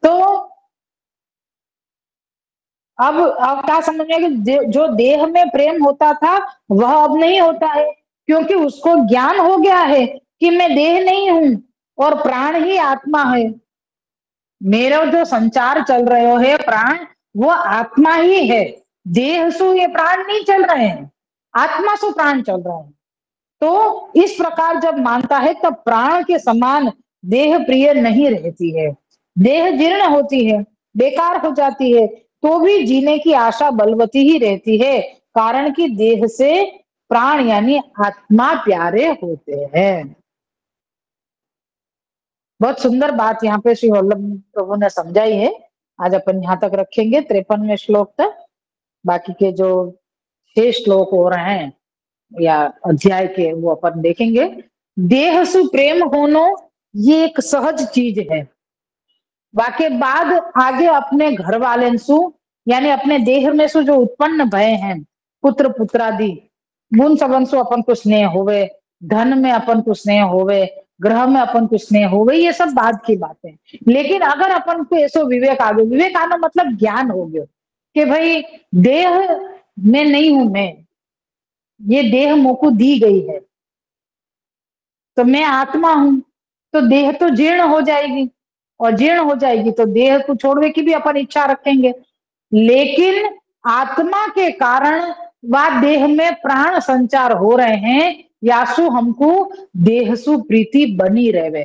[SPEAKER 1] तो अब क्या समझ में कि जो देह में प्रेम होता था वह अब नहीं होता है, क्योंकि उसको ज्ञान हो गया है कि मैं देह नहीं हूं और प्राण ही आत्मा है। मेरा जो संचार चल रहे है प्राण, वो आत्मा ही है। देह सु ये प्राण नहीं चल रहे हैं, आत्मा सु प्राण चल रहे हैं। तो इस प्रकार जब मानता है तब प्राण के समान देह प्रिय नहीं रहती है, देह जीर्ण होती है, बेकार हो जाती है, तो भी जीने की आशा बलवती ही रहती है, कारण कि देह से प्राण यानी आत्मा प्यारे होते हैं। बहुत सुंदर बात यहाँ पे श्री वल्लभ प्रभु ने समझाई है। आज अपन यहाँ तक रखेंगे 53वें श्लोक तक, बाकी के जो 6 श्लोक हो रहे हैं या अध्याय के वो अपन देखेंगे। देह सु प्रेम होनो ये एक सहज चीज है, बाकी बाद आगे अपने घर वाले सु यानी अपने देह में सु जो उत्पन्न भय हैं पुत्र पुत्रादि, मुन सबन सु अपन को स्नेह होवे, धन में अपन को स्नेह होवे, ग्रह में अपन को स्नेह होवे, ये सब बात की बातें। लेकिन अगर अपन को ऐसो विवेक आ गयो, विवेक आना मतलब ज्ञान हो गयो कि भाई देह में नहीं हूं मैं, ये देह मोको दी गई है, तो मैं आत्मा हूं, तो देह तो जीर्ण हो जाएगी, और जीर्ण हो जाएगी तो देह को छोड़ने की भी अपन इच्छा रखेंगे। लेकिन आत्मा के कारण व देह में प्राण संचार हो रहे हैं, यासु हमको देह सु प्रीति बनी रहे।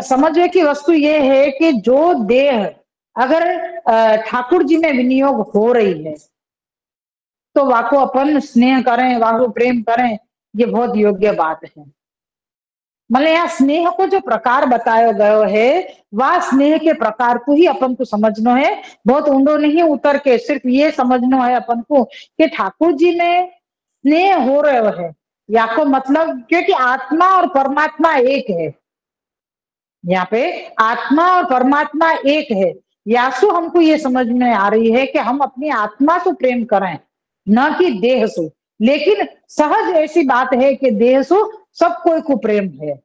[SPEAKER 1] समझने की वस्तु ये है कि जो देह अगर ठाकुर जी में विनियोग हो रही है तो वाको अपन स्नेह करें, वाको प्रेम करें, ये बहुत योग्य बात है। मतलब यहाँ स्नेह को जो प्रकार बताया गयो है वह स्नेह के प्रकार को ही अपन को समझना है, बहुत ऊंडो नहीं उतर के, सिर्फ ये समझना है अपन को कि ठाकुर जी में स्नेह हो रहे है, या को मतलब क्योंकि आत्मा और परमात्मा एक है, यहाँ पे आत्मा और परमात्मा एक है। यासु हमको ये समझ में आ रही है कि हम अपनी आत्मा से प्रेम करें, न कि देह से। लेकिन सहज ऐसी बात है कि देह से सब कोई को प्रेम है,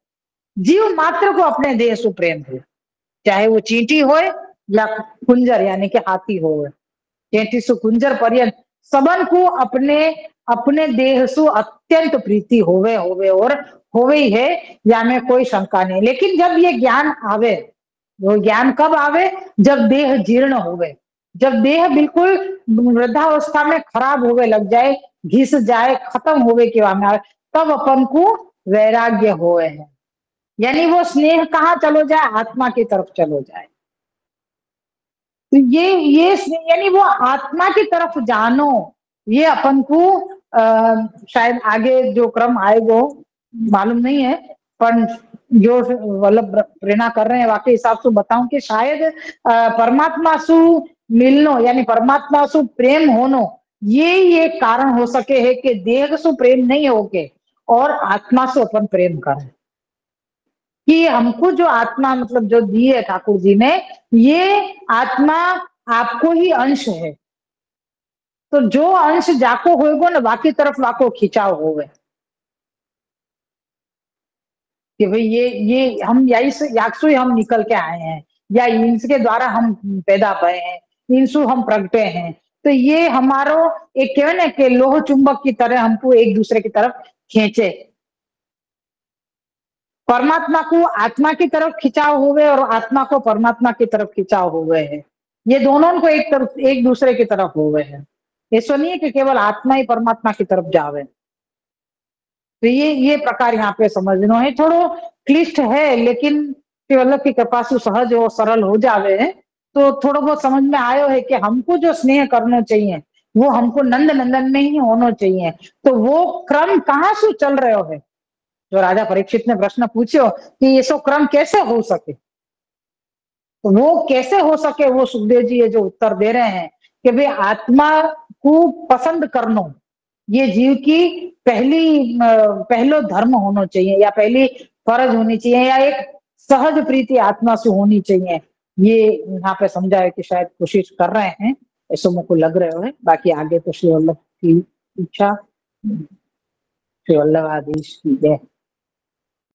[SPEAKER 1] जीव मात्र को अपने देह से प्रेम है, चाहे वो चींटी हो या कुंजर यानी कि हाथी हो, चींटी से कुंजर पर्यंत सबन को अपने अपने देह से अत्यंत प्रीति होवे होवे और होवे ही है, या में कोई शंका नहीं। लेकिन जब ये ज्ञान आवे, वो ज्ञान कब आवे, जब देह जीर्ण होवे, जब देह बिल्कुल वृद्धावस्था में खराब होवे लग जाए, घिस जाए, खत्म होवे के में आवे, तब अपन को वैराग्य होवे है, यानी वो स्नेह कहाँ चलो जाए, आत्मा की तरफ चलो जाए। तो ये यानी वो आत्मा की तरफ जानो, ये अपन को शायद आगे जो क्रम आएगा मालूम नहीं है, पर जो मतलब प्रेरणा कर रहे हैं वाकई हिसाब से बताऊं कि शायद परमात्मा सु मिलनो यानी परमात्मा सु प्रेम होनो, ये कारण हो सके है कि देह सु प्रेम नहीं होके और आत्मा से अपन प्रेम करें, कि हमको जो आत्मा मतलब जो दी है ठाकुर जी ने, ये आत्मा आपको ही अंश है, तो जो अंश जाको होएगो ना बाकी तरफ वाको खिंचाव होवे, कि भाई ये हम यही से याकसु ही हम निकल के आए हैं, या इनके द्वारा हम पैदा भए हैं, इनसु हम प्रगटे हैं, तो ये हमारो एक क्या ना कि लोह चुंबक की तरह हमको एक दूसरे की तरफ खींचे, परमात्मा को आत्मा की तरफ खिंचाव हुए और आत्मा को परमात्मा की तरफ खिंचाव हुए है, ये दोनों को एक तरफ एक दूसरे की तरफ हुए हैं, ऐसा नहीं है कि केवल आत्मा ही परमात्मा की तरफ जावे। तो ये प्रकार यहाँ पे समझना है, थोड़ो क्लिष्ट है, लेकिन श्री वल्लभ की कृपा से सहज और सरल हो जावे है, तो थोड़ा बहुत समझ में आयो है कि हमको जो स्नेह करना चाहिए वो हमको नंद नंदन में ही होना चाहिए। तो वो क्रम कहाँ से चल रहे हो है, जो राजा परीक्षित ने प्रश्न पूछो कि ये सब क्रम कैसे हो सके, तो वो कैसे हो सके, वो सुखदेव जी ये जो उत्तर दे रहे हैं कि भाई आत्मा को पसंद करना ये जीव की पहलो धर्म होना चाहिए, या पहली फर्ज होनी चाहिए, या एक सहज प्रीति आत्मा से होनी चाहिए, ये यहाँ पे समझा है कि शायद कोशिश कर रहे हैं, ऐसा मुझको लग रहे हो है। बाकी आगे तो श्री वल्लभ की इच्छा, श्री वल्लभ आदेश की जय।